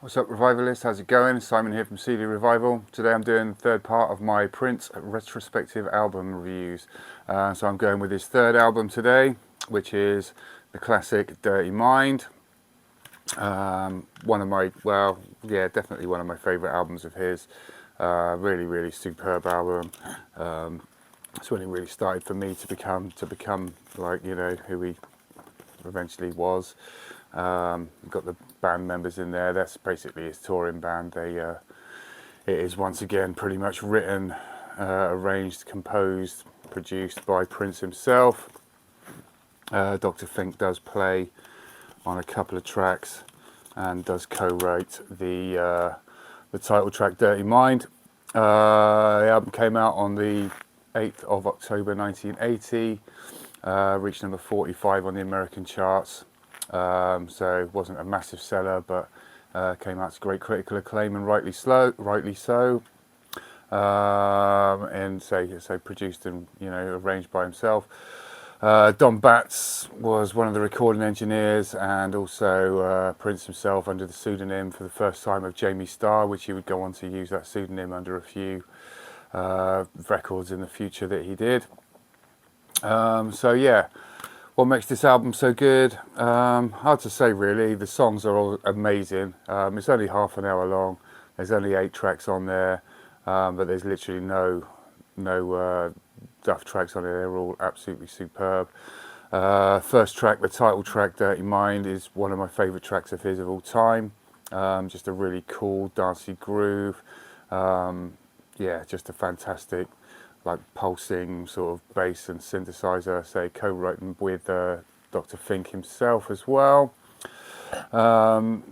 What's up, Revivalists? How's it going? Simon here from CD Revival. Today I'm doing the third part of my Prince retrospective album reviews. So I'm going with his third album today, which is the classic Dirty Mind. One of my, definitely one of my favourite albums of his. Really, really superb album. It's when it really started for me to become like, who he eventually was. Got the band members in there. That's basically his touring band. It is once again pretty much written, arranged, composed, produced by Prince himself. Dr. Fink does play on a couple of tracks and does co-write the title track "Dirty Mind." The album came out on the 8th of October 1980. Reached number 45 on the American charts. So it wasn't a massive seller, but came out to great critical acclaim, and rightly so. And so produced and arranged by himself. Don Batts was one of the recording engineers, and also Prince himself under the pseudonym for the first time of Jamie Starr, which he would go on to use that pseudonym under a few records in the future that he did. What makes this album so good? Hard to say really. The songs are all amazing. It's only half an hour long. There's only 8 tracks on there, but there's literally no duff tracks on it. They're all absolutely superb. First track, the title track, Dirty Mind, is one of my favourite tracks of his of all time. Just a really cool, dancey groove. Just a fantastic, like, pulsing sort of bass and synthesizer, say, co-written with Dr. Fink himself as well. The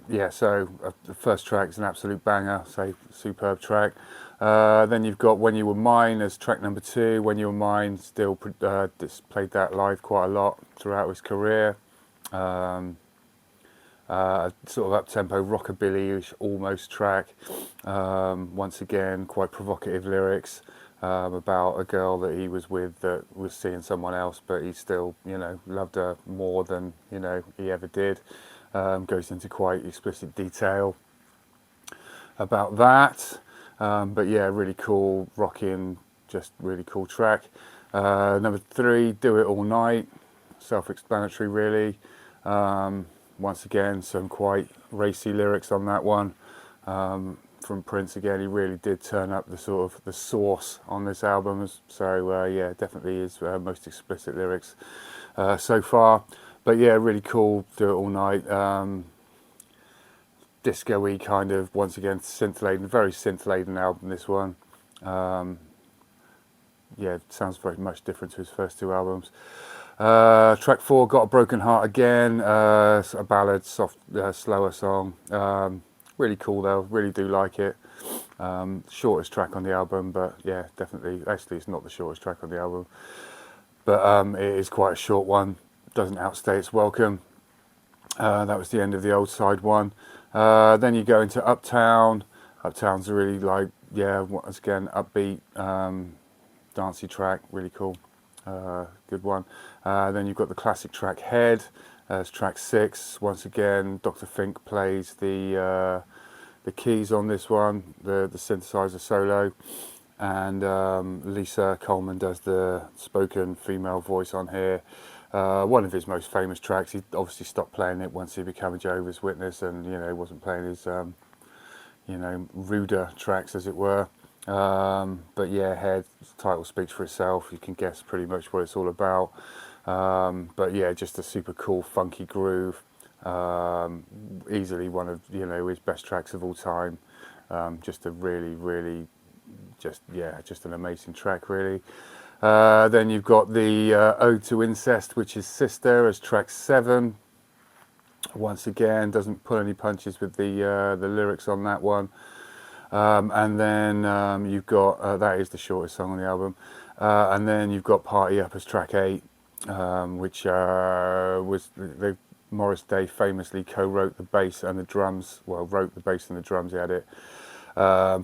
first track is an absolute banger, say, superb track. Then you've got When You Were Mine as track number 2. When You Were Mine still played that live quite a lot throughout his career. Sort of up-tempo rockabilly-ish almost track. Once again, quite provocative lyrics. About a girl that he was with that was seeing someone else, but he still, loved her more than, he ever did. Goes into quite explicit detail about that. Really cool, rocking, just really cool track. Number 3, Do It All Night. Self-explanatory, really. Once again, some quite racy lyrics on that one. From Prince again. He really did turn up the sort of the sauce on this album. So definitely his most explicit lyrics so far. But yeah, really cool. Do It All Night. Disco-y kind of, once again, synth-laden, very synth-laden album, this one. Sounds very much different to his first 2 albums. Track 4, Got a Broken Heart Again. A ballad, soft, slower song. Really cool though, really do like it. Shortest track on the album, but yeah, definitely. Actually, it's not the shortest track on the album, but it is quite a short one. Doesn't outstay its welcome. That was the end of the old side one. Then you go into Uptown. Uptown's a really, once again, upbeat, dancey track, really cool, good one. Then you've got the classic track Head. It's track 6. Once again, Dr. Fink plays the keys on this one, the synthesizer solo, and Lisa Coleman does the spoken female voice on here. One of his most famous tracks. He obviously stopped playing it once he became a Jehovah's Witness, and wasn't playing his ruder tracks, as it were. Head, title speaks for itself. You can guess pretty much what it's all about. Just a super cool, funky groove. Easily one of his best tracks of all time. Just a really, just an amazing track, really. Then you've got the Ode to Incest, which is Sister, as track 7. Once again, doesn't pull any punches with the lyrics on that one. And then you've got that is the shortest song on the album. And then you've got Party Up as track 8. Which was Morris Day famously co-wrote the bass and the drums. Well, wrote the bass and the drums. He had it.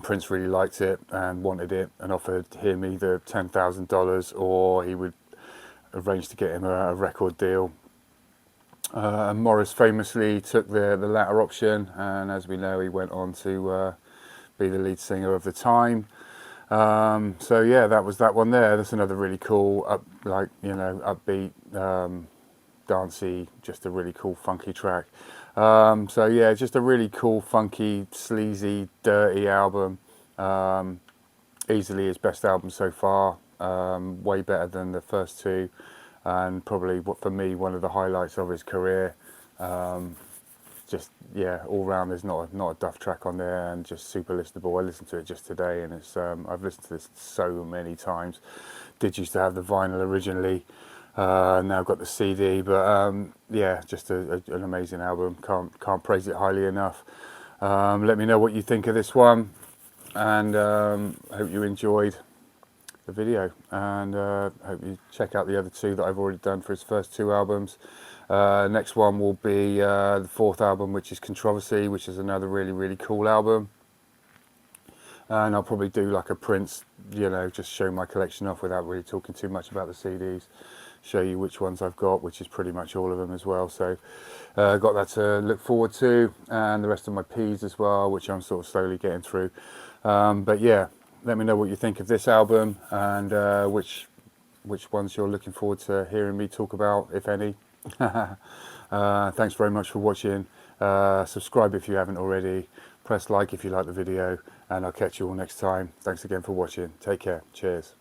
Prince really liked it and wanted it, and offered him either $10,000 or he would arrange to get him a record deal. Morris famously took the latter option, and as we know, he went on to be the lead singer of The Time. So yeah, that was that one there. That's another really cool, upbeat, dancey, just a really cool, funky track. So yeah, just a really cool, funky, sleazy, dirty album. Easily his best album so far. Way better than the first two, and probably what for me one of the highlights of his career. Just yeah, all round there's not a duff track on there, and just super listenable. I listened to it just today, and it's I've listened to this so many times. Did used to have the vinyl originally, now got the CD, but yeah, just an amazing album. Can't praise it highly enough. Let me know what you think of this one, and hope you enjoyed the video, and hope you check out the other two that I've already done for his first two albums. Next one will be the fourth album, which is Controversy, which is another really cool album. And I'll probably do like a Prince, just show my collection off without really talking too much about the CDs. Show you which ones I've got, which is pretty much all of them as well. So got that to look forward to, and the rest of my Ps as well, which I'm sort of slowly getting through. But yeah, let me know what you think of this album, and which ones you're looking forward to hearing me talk about, if any. Thanks very much for watching. Subscribe if you haven't already. Press like if you like the video, and I'll catch you all next time. Thanks again for watching. Take care. Cheers.